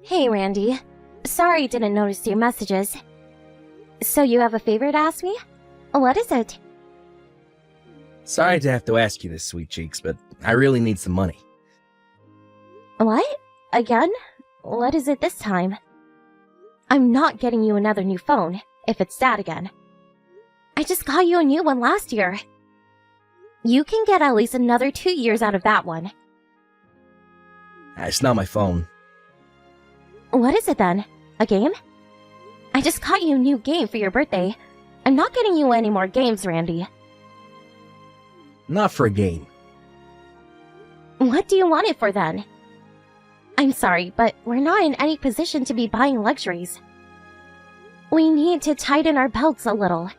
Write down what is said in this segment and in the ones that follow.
Hey, Randy. Sorry I didn't notice your messages. So you have a favor to ask me? What is it? Sorry to have to ask you this, sweet cheeks, but I really need some money. What? Again? What is it this time? I'm not getting you another new phone, if it's that again. I just got you a new one last year. You can get at least another 2 years out of that one. It's not my phone. What is it then? A game? I just got you a new game for your birthday. I'm not getting you any more games, Randy. Not for a game. What do you want it for then? I'm sorry, but we're not in any position to be buying luxuries. We need to tighten our belts a little.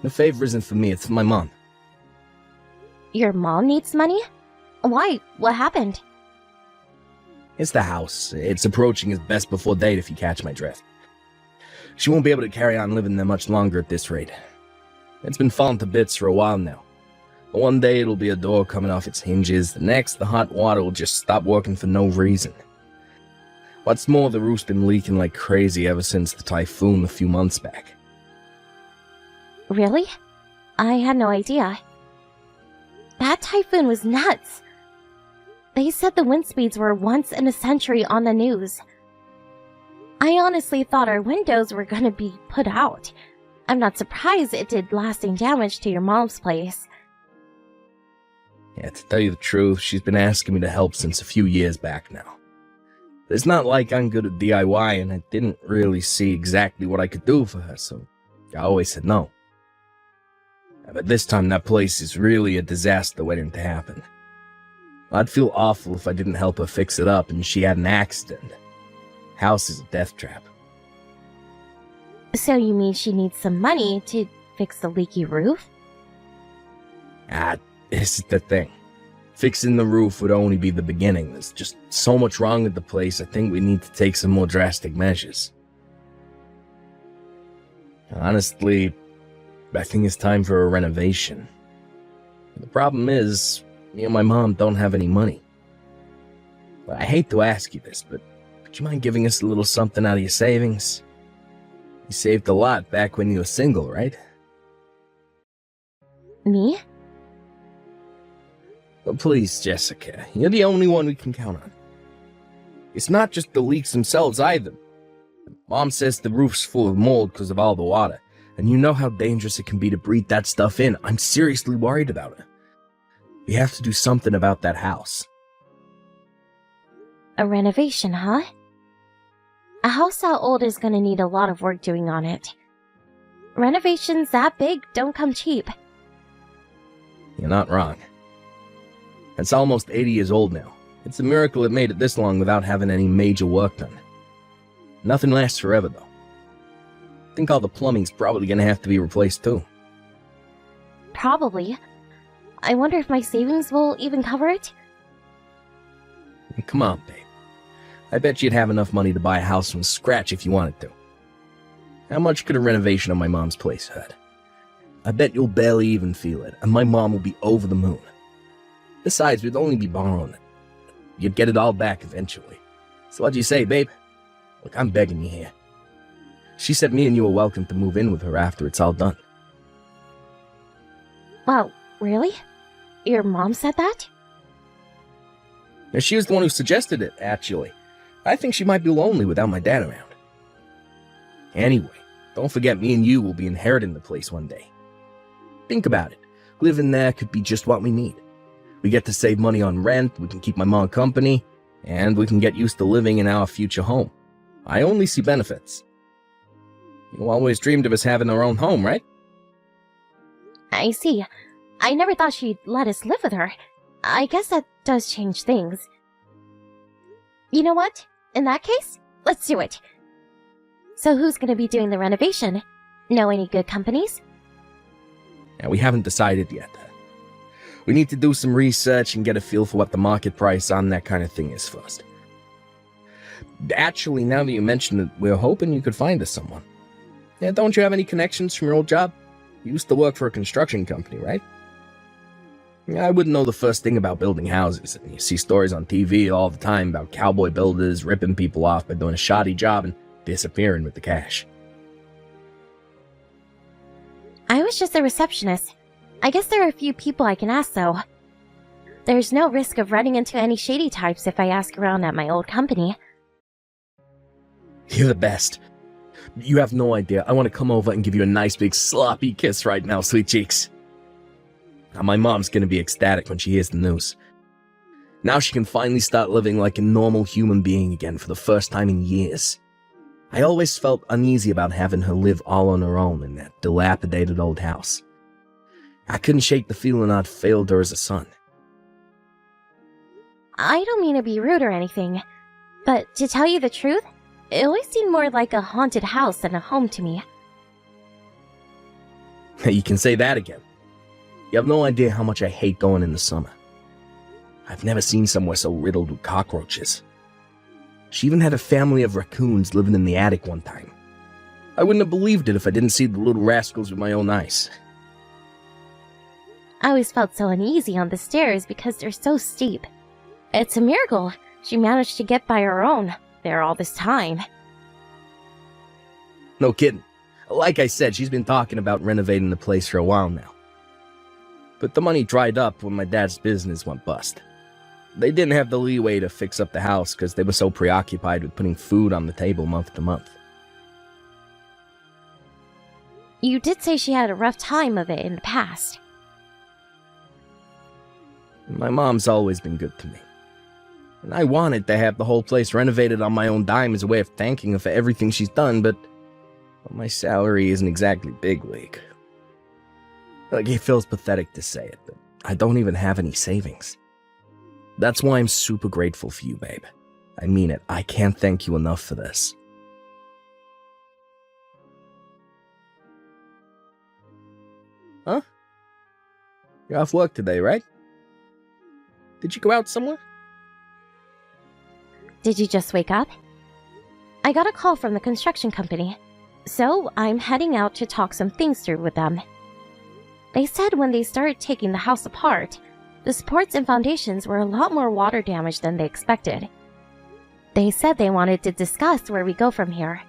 The favor isn't for me, it's for my mom. Your mom needs money? Why? What happened? It's the house. It's approaching its best before date, if you catch my drift. She won't be able to carry on living there much longer at this rate. It's been falling to bits for a while now. One day it'll be a door coming off its hinges, the next the hot water will just stop working for no reason. What's more, the roof's been leaking like crazy ever since the typhoon a few months back. Really? I had no idea. That typhoon was nuts. They said the wind speeds were once in a century on the news. I honestly thought our windows were gonna be put out. I'm not surprised it did lasting damage to your mom's place. Yeah, to tell you the truth, she's been asking me to help since a few years back now. It's not like I'm good at DIY, and I didn't really see exactly what I could do for her, so I always said no. But this time that place is really a disaster waiting to happen. I'd feel awful if I didn't help her fix it up and she had an accident. House is a death trap. So you mean she needs some money to fix the leaky roof? This is the thing. Fixing the roof would only be the beginning. There's just so much wrong with the place, I think we need to take some more drastic measures. Honestly, I think it's time for a renovation. The problem is, me and my mom don't have any money. I hate to ask you this, but would you mind giving us a little something out of your savings? You saved a lot back when you were single, right? Me? But please, Jessica, you're the only one we can count on. It's not just the leaks themselves either. Mom says the roof's full of mold because of all the water, and you know how dangerous it can be to breathe that stuff in. I'm seriously worried about it. We have to do something about that house. A renovation, huh? A house that old is gonna need a lot of work doing on it. Renovations that big don't come cheap. You're not wrong. It's almost 80 years old now. It's a miracle it made it this long without having any major work done. Nothing lasts forever, though. I think all the plumbing's probably gonna have to be replaced, too. Probably. I wonder if my savings will even cover it? Come on, babe. I bet you'd have enough money to buy a house from scratch if you wanted to. How much could a renovation on my mom's place hurt? I bet you'll barely even feel it, and my mom will be over the moon. Besides, we'd only be borrowing it. You'd get it all back eventually. So what'd you say, babe? Look, I'm begging you here. She said me and you are welcome to move in with her after it's all done. Wow, really? Your mom said that? And she was the one who suggested it, actually. I think she might be lonely without my dad around. Anyway, don't forget me and you will be inheriting the place one day. Think about it. Living there could be just what we need. We get to save money on rent, we can keep my mom company, and we can get used to living in our future home. I only see benefits. You always dreamed of us having our own home, right? I see. I never thought she'd let us live with her. I guess that does change things. You know what? In that case, let's do it. So who's gonna be doing the renovation? Know any good companies? And we haven't decided yet. We need to do some research and get a feel for what the market price on that kind of thing is first. Actually, now that you mention it, we're hoping you could find us someone. Yeah, don't you have any connections from your old job? You used to work for a construction company, right? I wouldn't know the first thing about building houses, and you see stories on TV all the time about cowboy builders ripping people off by doing a shoddy job and disappearing with the cash. I was just a receptionist. I guess there are a few people I can ask, though. There's no risk of running into any shady types if I ask around at my old company. You're the best. You have no idea. I want to come over and give you a nice big sloppy kiss right now, sweet cheeks. Now, my mom's gonna be ecstatic when she hears the news. Now she can finally start living like a normal human being again for the first time in years. I always felt uneasy about having her live all on her own in that dilapidated old house. I couldn't shake the feeling I'd failed her as a son. I don't mean to be rude or anything, but to tell you the truth, it always seemed more like a haunted house than a home to me. You can say that again. You have no idea how much I hate going in the summer. I've never seen somewhere so riddled with cockroaches. She even had a family of raccoons living in the attic one time. I wouldn't have believed it if I didn't see the little rascals with my own eyes. I always felt so uneasy on the stairs because they're so steep. It's a miracle she managed to get by her own there all this time. No kidding. Like I said, she's been talking about renovating the place for a while now. But the money dried up when my dad's business went bust. They didn't have the leeway to fix up the house because they were so preoccupied with putting food on the table month to month. You did say she had a rough time of it in the past. My mom's always been good to me. And I wanted to have the whole place renovated on my own dime as a way of thanking her for everything she's done, but my salary isn't exactly big league. Like, it feels pathetic to say it, but I don't even have any savings. That's why I'm super grateful for you, babe. I mean it. I can't thank you enough for this. Huh? You're off work today, right? Did you go out somewhere? Did you just wake up? I got a call from the construction company, so I'm heading out to talk some things through with them. They said when they started taking the house apart, the supports and foundations were a lot more water damaged than they expected. They said they wanted to discuss where we go from here.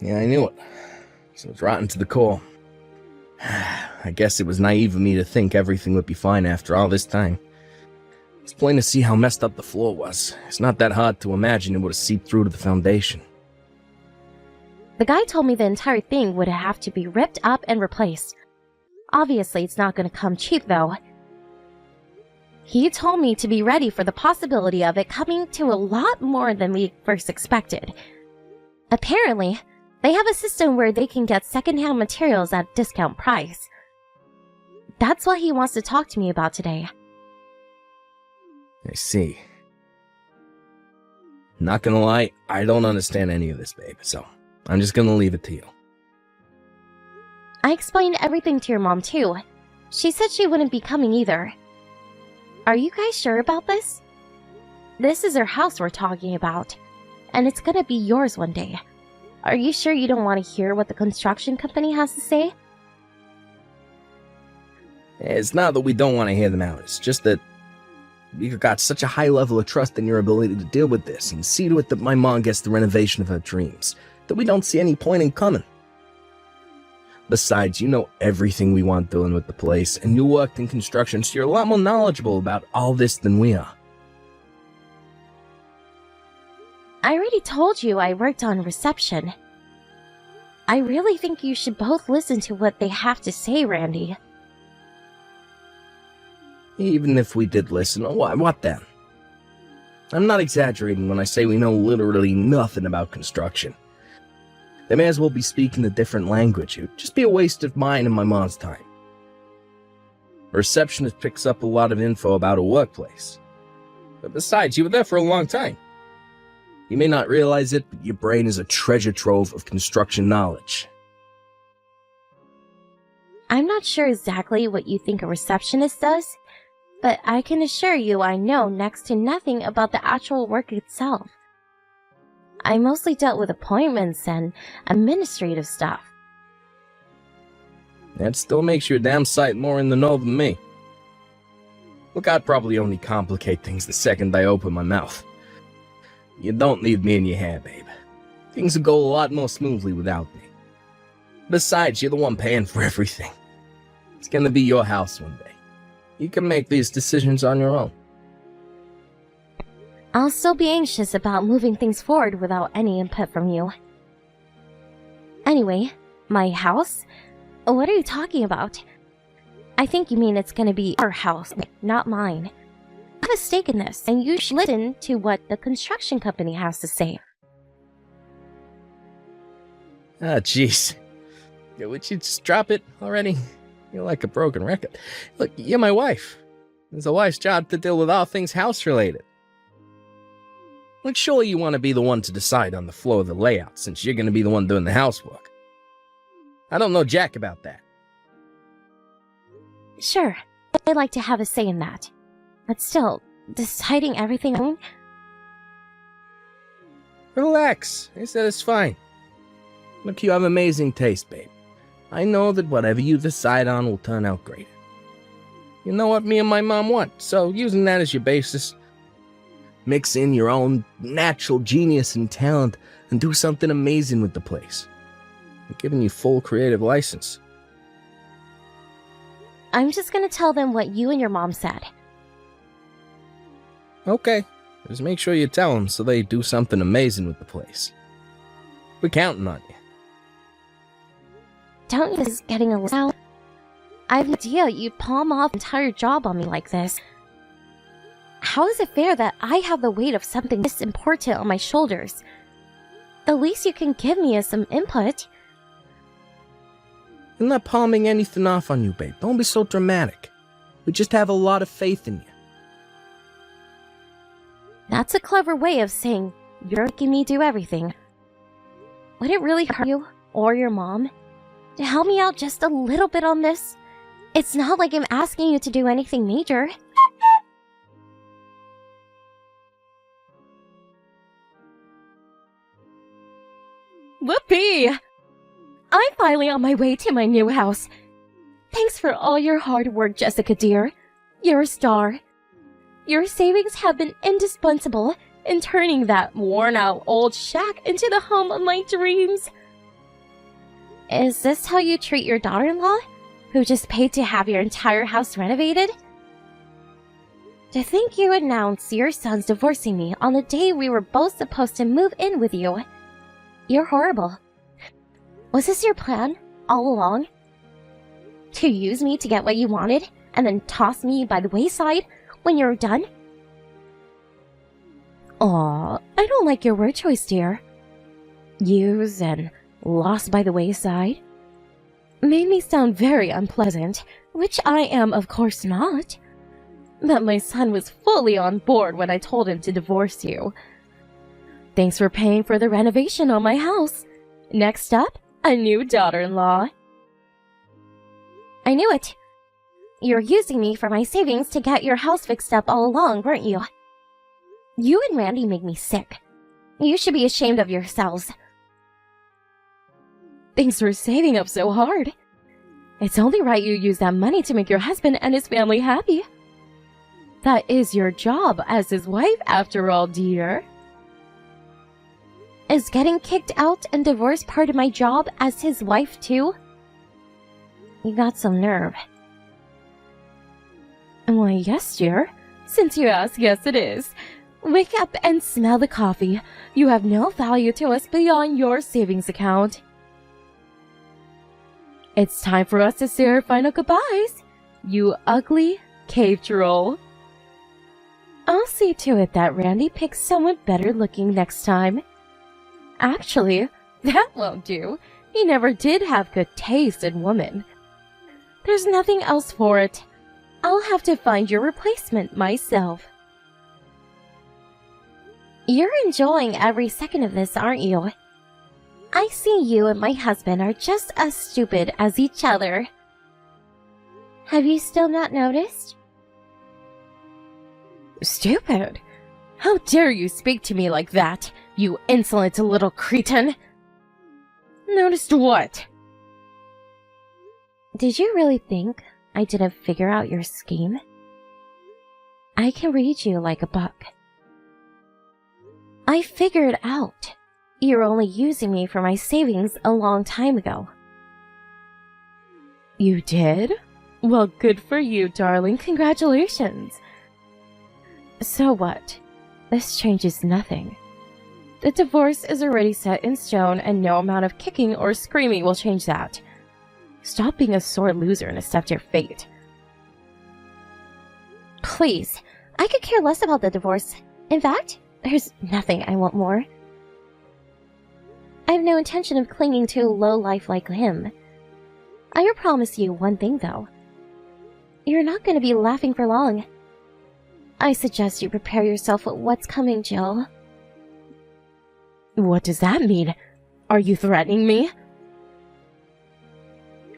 Yeah, I knew it. So it's rotten to the core. I guess it was naive of me to think everything would be fine after all this time. It's plain to see how messed up the floor was. It's not that hard to imagine it would have seeped through to the foundation. The guy told me the entire thing would have to be ripped up and replaced. Obviously, it's not going to come cheap, though. He told me to be ready for the possibility of it coming to a lot more than we first expected. Apparently, they have a system where they can get secondhand materials at a discount price. That's what he wants to talk to me about today. I see. Not gonna lie, I don't understand any of this, babe, so I'm just gonna leave it to you. I explained everything to your mom, too. She said she wouldn't be coming either. Are you guys sure about this? This is her house we're talking about, and it's gonna be yours one day. Are you sure you don't want to hear what the construction company has to say? It's not that we don't want to hear them out, it's just that we've got such a high level of trust in your ability to deal with this and see to it that my mom gets the renovation of her dreams, that we don't see any point in coming. Besides, you know everything we want doing with the place, and you worked in construction, so you're a lot more knowledgeable about all this than we are. I already told you I worked on reception. I really think you should both listen to what they have to say, Randy. Even if we did listen, what then? I'm not exaggerating when I say we know literally nothing about construction. They may as well be speaking a different language. It would just be a waste of mine and my mom's time. A receptionist picks up a lot of info about a workplace. But besides, you were there for a long time. You may not realize it, but your brain is a treasure trove of construction knowledge. I'm not sure exactly what you think a receptionist does, but I can assure you I know next to nothing about the actual work itself. I mostly dealt with appointments and administrative stuff. That still makes you a damn sight more in the know than me. Look, I'd probably only complicate things the second I open my mouth. You don't need me in your hair, babe. Things will go a lot more smoothly without me. Besides, you're the one paying for everything. It's gonna be your house one day. You can make these decisions on your own. I'll still be anxious about moving things forward without any input from you. Anyway, my house? What are you talking about? I think you mean it's gonna be our house, not mine. I have a stake in this, and you should listen to what the construction company has to say. Ah, jeez. Would you just drop it already? You're like a broken record. Look, you're my wife. It's a wife's job to deal with all things house-related. Look, surely you want to be the one to decide on the flow of the layout, since you're going to be the one doing the housework. I don't know jack about that. Sure, I'd like to have a say in that. But still, deciding everything alone? Relax. I said it's fine. Look, you have amazing taste, babe. I know that whatever you decide on will turn out great. You know what me and my mom want, so using that as your basis, mix in your own natural genius and talent and do something amazing with the place. I'm giving you full creative license. I'm just gonna tell them what you and your mom said. Okay, just make sure you tell them so they do something amazing with the place. We're counting on you. Don't you think this is getting a little... I have no idea you'd palm off the entire job on me like this. How is it fair that I have the weight of something this important on my shoulders? The least you can give me is some input. I'm not palming anything off on you, babe. Don't be so dramatic. We just have a lot of faith in you. That's a clever way of saying you're making me do everything. Would it really hurt you, or your mom, to help me out just a little bit on this? It's not like I'm asking you to do anything major. Whoopee! I'm finally on my way to my new house. Thanks for all your hard work, Jessica dear. You're a star. Your savings have been indispensable in turning that worn-out old shack into the home of my dreams. Is this how you treat your daughter-in-law, who just paid to have your entire house renovated? To think you announced your son's divorcing me on the day we were both supposed to move in with you. You're horrible. Was this your plan, all along? To use me to get what you wanted, and then toss me by the wayside when you're done? Aw, I don't like your word choice, dear. Use and lost by the wayside made me sound very unpleasant, which I am of course not. But my son was fully on board when I told him to divorce you. Thanks for paying for the renovation on my house. Next up, a new daughter-in-law. I knew it. You were using me for my savings to get your house fixed up all along, weren't you? You and Randy make me sick. You should be ashamed of yourselves. Thanks for saving up so hard. It's only right you use that money to make your husband and his family happy. That is your job as his wife, after all, dear. Is getting kicked out and divorced part of my job as his wife, too? You got some nerve. Why, yes, dear. Since you ask, yes, it is. Wake up and smell the coffee. You have no value to us beyond your savings account. It's time for us to say our final goodbyes, you ugly cave troll. I'll see to it that Randy picks someone better looking next time. Actually, that won't do. He never did have good taste in women. There's nothing else for it. I'll have to find your replacement myself. You're enjoying every second of this, aren't you? I see you and my husband are just as stupid as each other. Have you still not noticed? Stupid? How dare you speak to me like that, you insolent little cretin? Noticed what? Did you really think I didn't figure out your scheme? I can read you like a book. I figured out you were only using me for my savings a long time ago. You did? Well, good for you, darling. Congratulations. So what? This changes nothing. The divorce is already set in stone, and no amount of kicking or screaming will change that. Stop being a sore loser and accept your fate. Please, I could care less about the divorce. In fact, there's nothing I want more. I have no intention of clinging to a low life like him. I promise you one thing, though. You're not going to be laughing for long. I suggest you prepare yourself for what's coming, Jill. What does that mean? Are you threatening me?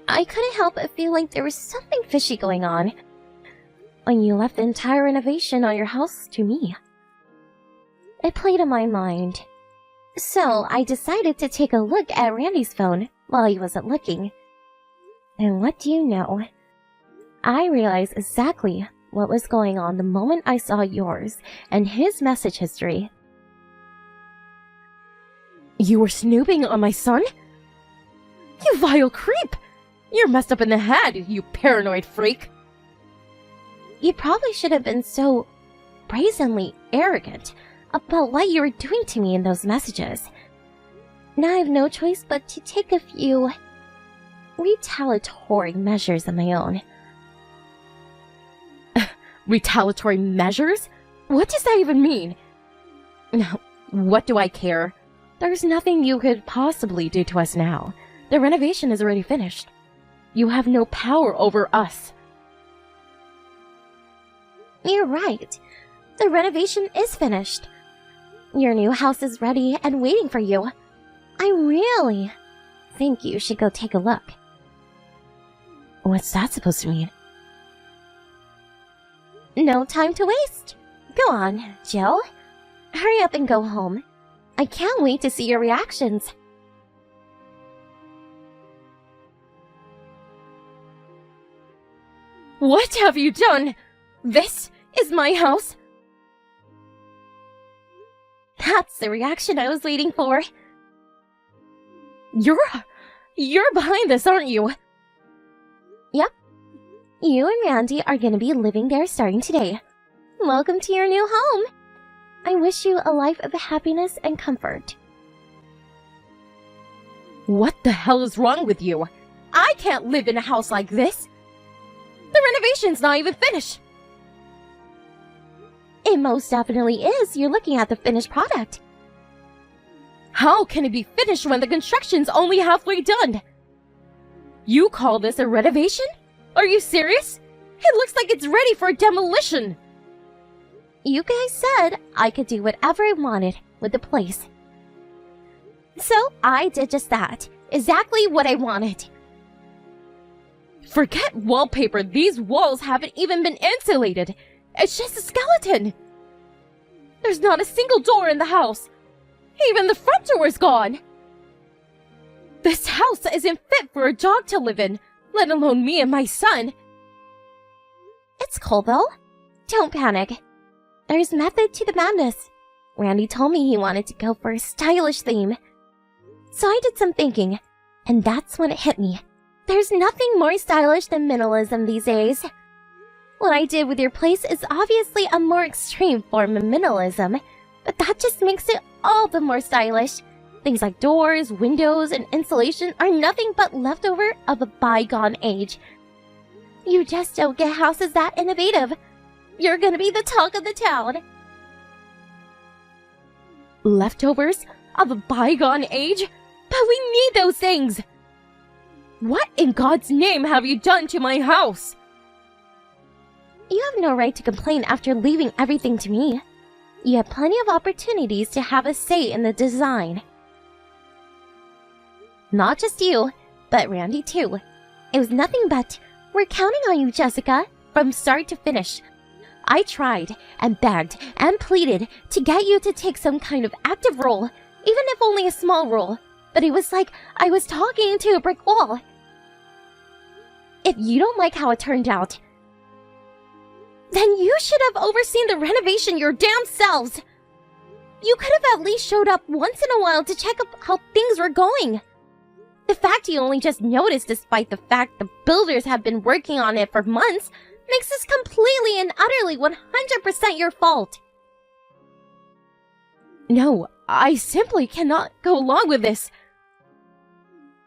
I couldn't help but feel like there was something fishy going on when you left the entire renovation on your house to me. It played on my mind. So I decided to take a look at Randy's phone while he wasn't looking. And what do you know? I realized exactly what was going on the moment I saw yours and his message history. You were snooping on my son? You vile creep! You're messed up in the head, you paranoid freak! You probably should have been so brazenly arrogant about what you were doing to me in those messages. Now I have no choice but to take a few retaliatory measures of my own. Retaliatory measures? What does that even mean? Now, what do I care? There's nothing you could possibly do to us now. The renovation is already finished. You have no power over us. You're right. The renovation is finished. Your new house is ready and waiting for you. I really think you should go take a look. What's that supposed to mean? No time to waste. Go on, Jill. Hurry up and go home. I can't wait to see your reactions. What have you done? This is my house? That's the reaction I was waiting for. You're behind this, aren't you? Yep. You and Randy are gonna be living there starting today. Welcome to your new home. I wish you a life of happiness and comfort. What the hell is wrong with you? I can't live in a house like this. The renovation's not even finished. It most definitely is. You're looking at the finished product. How can it be finished when the construction's only halfway done? You call this a renovation? Are you serious? It looks like it's ready for demolition. You guys said I could do whatever I wanted with the place. So I did just that. Exactly what I wanted. Forget wallpaper. These walls haven't even been insulated. It's just a skeleton. There's not a single door in the house. Even the front door is gone. This house isn't fit for a dog to live in, let alone me and my son. It's cool though. Don't panic. There's method to the madness. Randy told me he wanted to go for a stylish theme. So I did some thinking, and that's when it hit me. There's nothing more stylish than minimalism these days. What I did with your place is obviously a more extreme form of minimalism, but that just makes it all the more stylish. Things like doors, windows, and insulation are nothing but leftover of a bygone age. You just don't get houses that innovative. You're gonna be the talk of the town. Leftovers of a bygone age? But we need those things! What in God's name have you done to my house? You have no right to complain after leaving everything to me. You had plenty of opportunities to have a say in the design. Not just you, but Randy too. It was nothing but, we're counting on you, Jessica, from start to finish. I tried and begged and pleaded to get you to take some kind of active role, even if only a small role, but it was like I was talking to a brick wall. If you don't like how it turned out, then you should have overseen the renovation your damn selves. You could have at least showed up once in a while to check up how things were going. The fact you only just noticed despite the fact the builders have been working on it for months makes this completely and utterly 100% your fault. No, I simply cannot go along with this.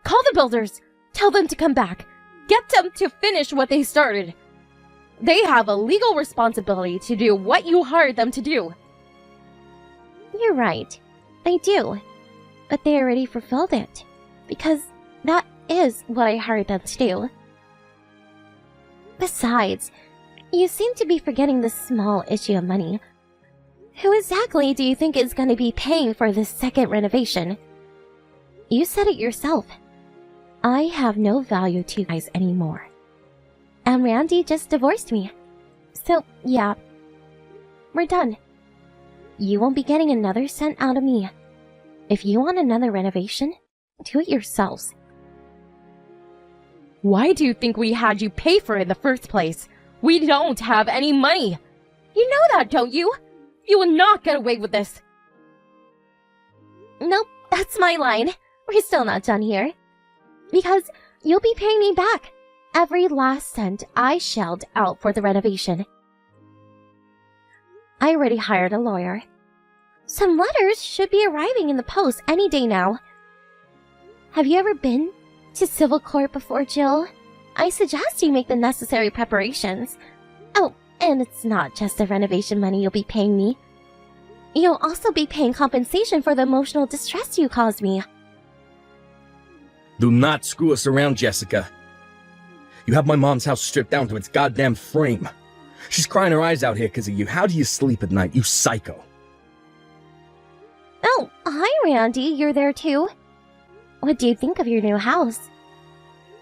Call the builders. Tell them to come back. Get them to finish what they started. They have a legal responsibility to do what you hired them to do. You're right. They do. But they already fulfilled it. Because that is what I hired them to do. Besides, you seem to be forgetting the small issue of money. Who exactly do you think is going to be paying for this second renovation? You said it yourself. I have no value to you guys anymore. And Randy just divorced me. So, yeah. We're done. You won't be getting another cent out of me. If you want another renovation, do it yourselves. Why do you think we had you pay for it in the first place? We don't have any money. You know that, don't you? You will not get away with this. Nope, that's my line. We're still not done here. Because you'll be paying me back every last cent I shelled out for the renovation. I already hired a lawyer. Some letters should be arriving in the post any day now. Have you ever been to civil court before, Jill? I suggest you make the necessary preparations. Oh, and it's not just the renovation money you'll be paying me. You'll also be paying compensation for the emotional distress you caused me. Do not screw us around, Jessica. You have my mom's house stripped down to its goddamn frame. She's crying her eyes out here because of you. How do you sleep at night, you psycho? Oh, hi, Randy. You're there too? What do you think of your new house?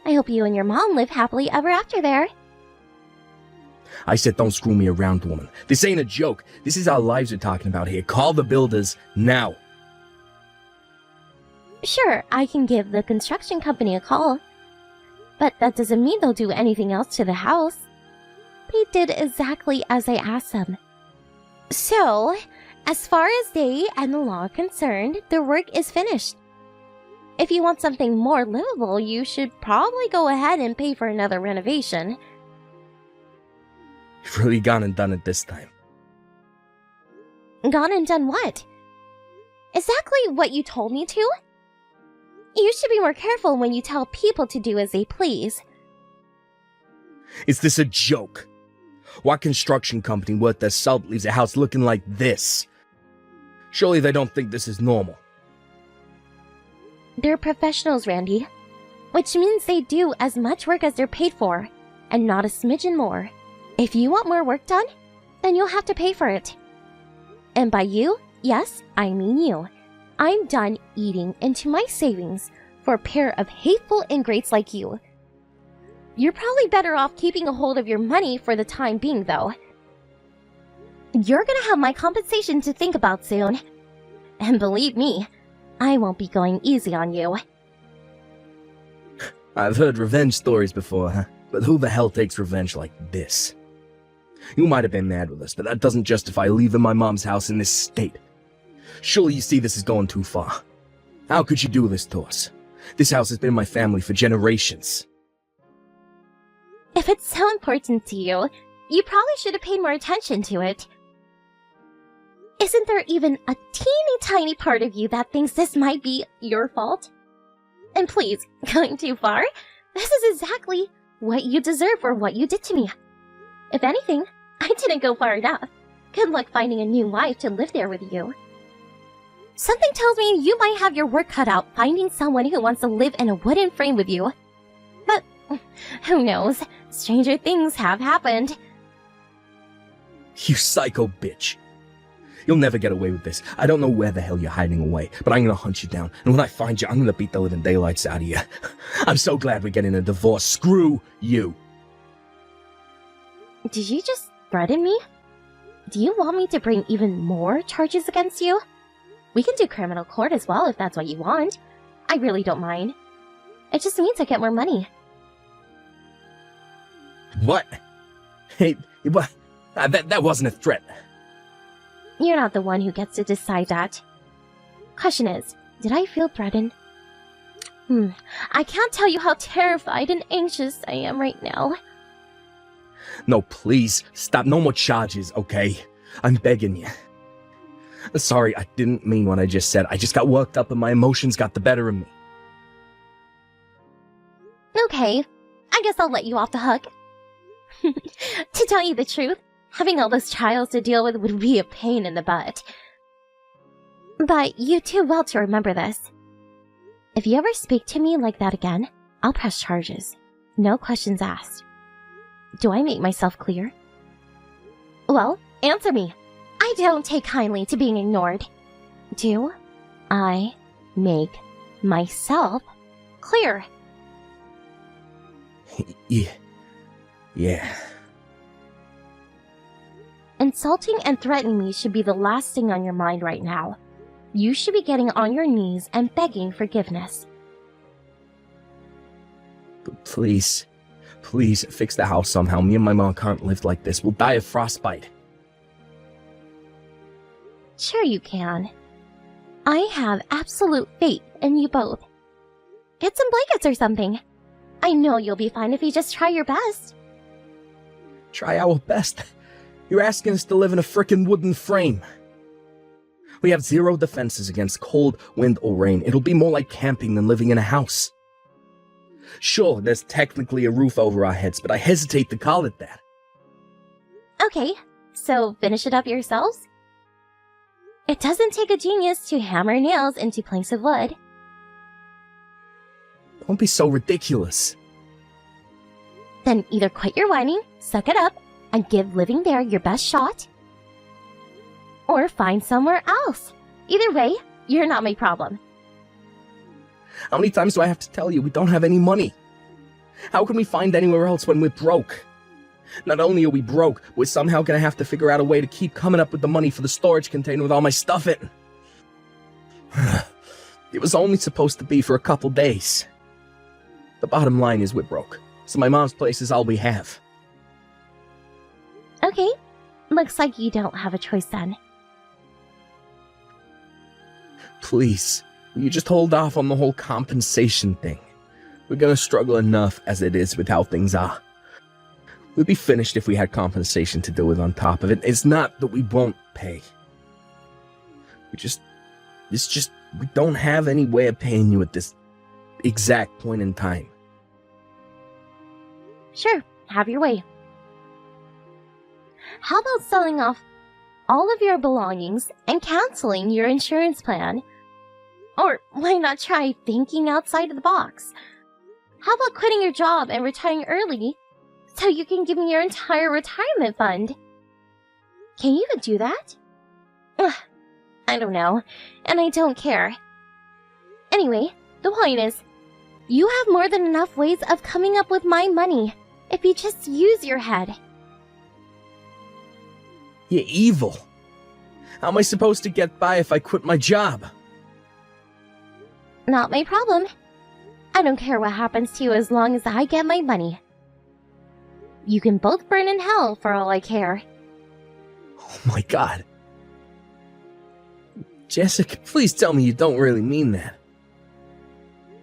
I hope you and your mom live happily ever after there. I said don't screw me around, woman. This ain't a joke. This is our lives we're talking about here. Call the builders now. Sure, I can give the construction company a call. But that doesn't mean they'll do anything else to the house. They did exactly as I asked them. So, as far as they and the law are concerned, the work is finished. If you want something more livable, you should probably go ahead and pay for another renovation. You've really gone and done it this time. Gone and done what? Exactly what you told me to? You should be more careful when you tell people to do as they please. Is this a joke? What construction company worth their salt leaves a house looking like this? Surely they don't think this is normal. They're professionals, Randy. Which means they do as much work as they're paid for, and not a smidgen more. If you want more work done, then you'll have to pay for it. And by you, yes, I mean you. I'm done eating into my savings for a pair of hateful ingrates like you. You're probably better off keeping a hold of your money for the time being, though. You're gonna have my compensation to think about soon. And believe me, I won't be going easy on you. I've heard revenge stories before, huh? But who the hell takes revenge like this? You might have been mad with us, but that doesn't justify leaving my mom's house in this state. Surely you see this is going too far. How could you do this to us? This house has been in my family for generations. If it's so important to you, you probably should have paid more attention to it. Isn't there even a teeny tiny part of you that thinks this might be your fault? And please, going too far? This is exactly what you deserve for what you did to me. If anything, I didn't go far enough. Good luck finding a new wife to live there with you. Something tells me you might have your work cut out finding someone who wants to live in a wooden frame with you. But who knows? Stranger things have happened. You psycho bitch. You'll never get away with this. I don't know where the hell you're hiding away, but I'm gonna hunt you down, and when I find you, I'm gonna beat the living daylights out of you. I'm so glad we're getting a divorce. Screw you. Did you just threaten me? Do you want me to bring even more charges against you? We can do criminal court as well if that's what you want. I really don't mind. It just means I get more money. What? Hey, what? That wasn't a threat. You're not the one who gets to decide that. Question is, did I feel threatened? I can't tell you how terrified and anxious I am right now. No, please, stop. No more charges, okay? I'm begging you. Sorry, I didn't mean what I just said. I just got worked up and my emotions got the better of me. Okay, I guess I'll let you off the hook. To tell you the truth, having all those trials to deal with would be a pain in the butt. But you do well to remember this. If you ever speak to me like that again, I'll press charges. No questions asked. Do I make myself clear? Well, answer me. I don't take kindly to being ignored. Do I make myself clear? Yeah. Insulting and threatening me should be the last thing on your mind right now. You should be getting on your knees and begging forgiveness. But please fix the house somehow. Me and my mom can't live like this. We'll die of frostbite. Sure you can. I have absolute faith in you both. Get some blankets or something. I know you'll be fine if you just try your best. Try our best? You're asking us to live in a frickin' wooden frame. We have zero defenses against cold, wind, or rain. It'll be more like camping than living in a house. Sure, there's technically a roof over our heads, but I hesitate to call it that. Okay, so finish it up yourselves? It doesn't take a genius to hammer nails into planks of wood. Don't be so ridiculous. Then either quit your whining, suck it up, and give living there your best shot, or find somewhere else. Either way, you're not my problem. How many times do I have to tell you we don't have any money? How can we find anywhere else when we're broke? Not only are we broke, we're somehow gonna have to figure out a way to keep coming up with the money for the storage container with all my stuff in. It was only supposed to be for a couple days. The bottom line is we're broke, so my mom's place is all we have. Okay, looks like you don't have a choice then. Please, will you just hold off on the whole compensation thing? We're gonna struggle enough as it is with how things are. We'd be finished if we had compensation to deal with on top of it. It's not that we won't pay. We don't have any way of paying you at this exact point in time. Sure, have your way. How about selling off all of your belongings and canceling your insurance plan? Or why not try thinking outside of the box? How about quitting your job and retiring early so you can give me your entire retirement fund? Can you even do that? Ugh, I don't know, and I don't care. Anyway, the point is, you have more than enough ways of coming up with my money if you just use your head. You're evil. How am I supposed to get by if I quit my job? Not my problem. I don't care what happens to you as long as I get my money. You can both burn in hell for all I care. Oh my god. Jessica, please tell me you don't really mean that.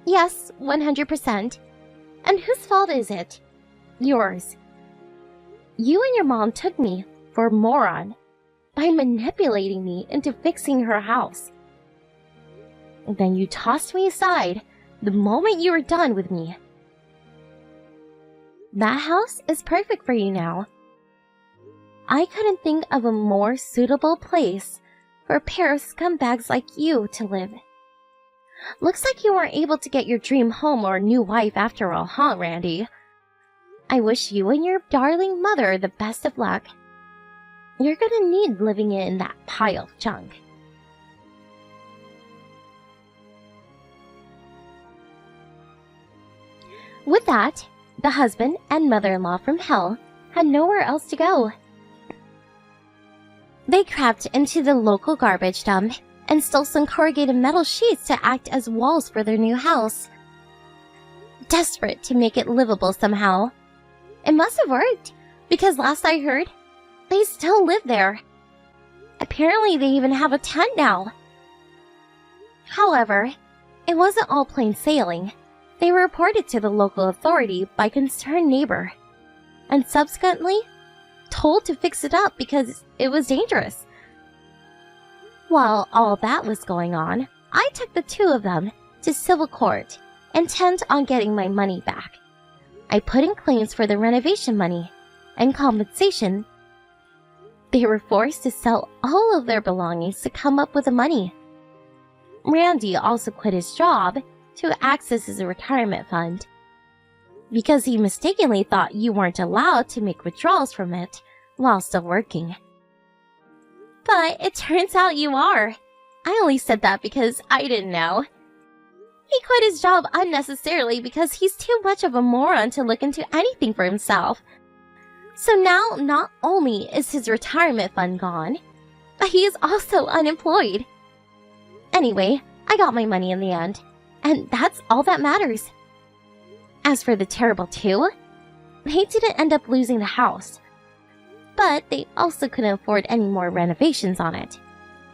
Yes, 100%. And whose fault is it? Yours. You and your mom took me for a moron by manipulating me into fixing her house. And then you tossed me aside the moment you were done with me. That house is perfect for you now. I couldn't think of a more suitable place for a pair of scumbags like you to live. Looks like you weren't able to get your dream home or new wife after all, huh, Randy? I wish you and your darling mother the best of luck. You're gonna need living in that pile of junk. With that, the husband and mother-in-law from hell had nowhere else to go. They crept into the local garbage dump and stole some corrugated metal sheets to act as walls for their new house. Desperate to make it livable somehow, It must have worked, because last I heard, they still live there. Apparently they even have a tent now. However, it wasn't all plain sailing. They were reported to the local authority by a concerned neighbor, and subsequently told to fix it up because it was dangerous. While all that was going on, I took the two of them to civil court, intent on getting my money back. I put in claims for the renovation money and compensation. They were forced to sell all of their belongings to come up with the money. Randy also quit his job to access his retirement fund because he mistakenly thought you weren't allowed to make withdrawals from it while still working. But it turns out you are. I only said that because I didn't know. He quit his job unnecessarily because he's too much of a moron to look into anything for himself. So now not only is his retirement fund gone, but he is also unemployed. Anyway, I got my money in the end, and that's all that matters. As for the Terrible Two, they didn't end up losing the house, but they also couldn't afford any more renovations on it,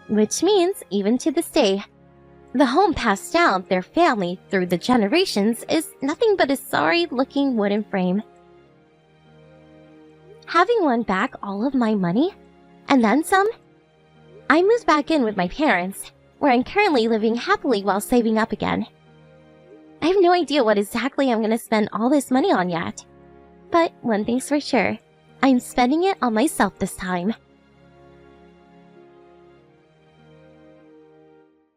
which means even to this day, the home passed down their family through the generations is nothing but a sorry-looking wooden frame. Having won back all of my money, and then some, I moved back in with my parents, where I'm currently living happily while saving up again. I have no idea what exactly I'm going to spend all this money on yet, but one thing's for sure, I'm spending it on myself this time.